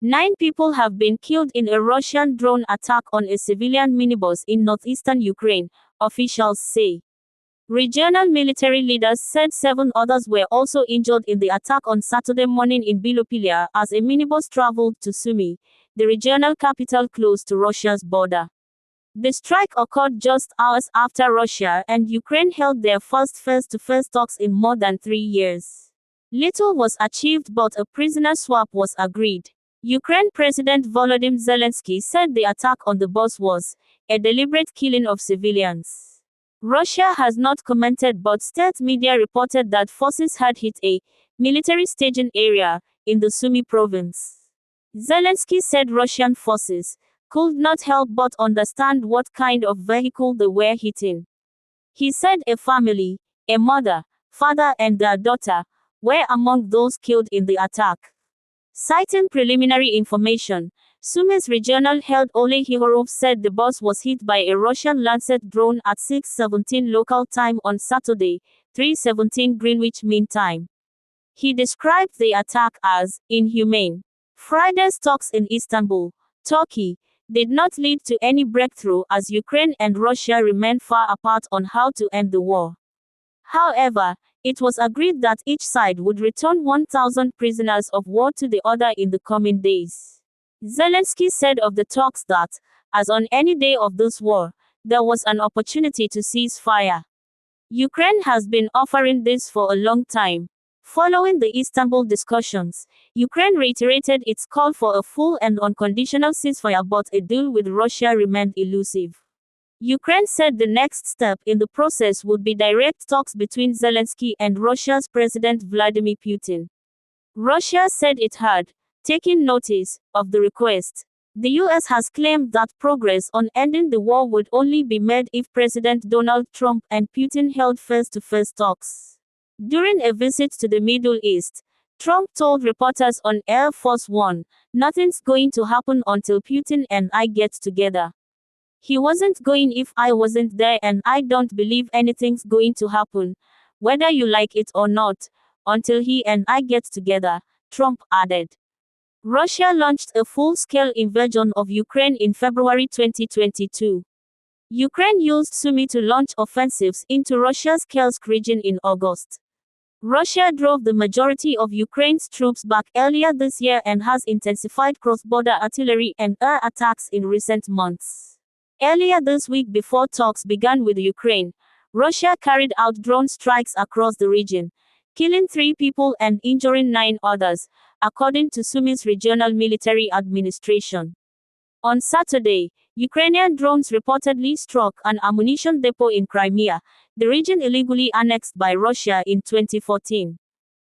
9 people have been killed in a Russian drone attack on a civilian minibus in northeastern Ukraine, officials say. Regional military leaders said 7 others were also injured in the attack on Saturday morning in Bilopillia as a minibus traveled to Sumy, the regional capital close to Russia's border. The strike occurred just hours after Russia and Ukraine held their first face-to-face talks in more than 3 years. Little was achieved, but a prisoner swap was agreed. Ukraine President Volodymyr Zelensky said the attack on the bus was a deliberate killing of civilians. Russia has not commented, but state media reported that forces had hit a military staging area in the Sumy province. Zelensky said Russian forces could not help but understand what kind of vehicle they were hitting. He said a family, a mother, father and their daughter, were among those killed in the attack. Citing preliminary information, Sumy's regional head Ole Hihorov said the bus was hit by a Russian Lancet drone at 6:17 local time on Saturday, 3:17 Greenwich Mean Time. He described the attack as inhumane. Friday's talks in Istanbul, Turkey, did not lead to any breakthrough as Ukraine and Russia remain far apart on how to end the war. However, it was agreed that each side would return 1,000 prisoners of war to the other in the coming days. Zelensky said of the talks that, as on any day of this war, there was an opportunity to cease fire. Ukraine has been offering this for a long time. Following the Istanbul discussions, Ukraine reiterated its call for a full and unconditional ceasefire, but a deal with Russia remained elusive. Ukraine said the next step in the process would be direct talks between Zelensky and Russia's President Vladimir Putin. Russia said it had taken notice of the request. The US has claimed that progress on ending the war would only be made if President Donald Trump and Putin held face-to-face talks. During a visit to the Middle East, Trump told reporters on Air Force One, "Nothing's going to happen until Putin and I get together. He wasn't going if I wasn't there, and I don't believe anything's going to happen, whether you like it or not, until he and I get together," Trump added. Russia launched a full-scale invasion of Ukraine in February 2022. Ukraine used Sumy to launch offensives into Russia's Kursk region in August. Russia drove the majority of Ukraine's troops back earlier this year and has intensified cross-border artillery and air attacks in recent months. Earlier this week, before talks began with Ukraine, Russia carried out drone strikes across the region, killing 3 people and injuring 9 others, according to Sumy's regional military administration. On Saturday, Ukrainian drones reportedly struck an ammunition depot in Crimea, the region illegally annexed by Russia in 2014.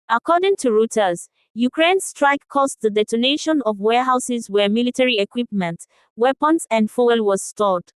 According to Reuters, Ukraine's strike caused the detonation of warehouses where military equipment, weapons and fuel was stored.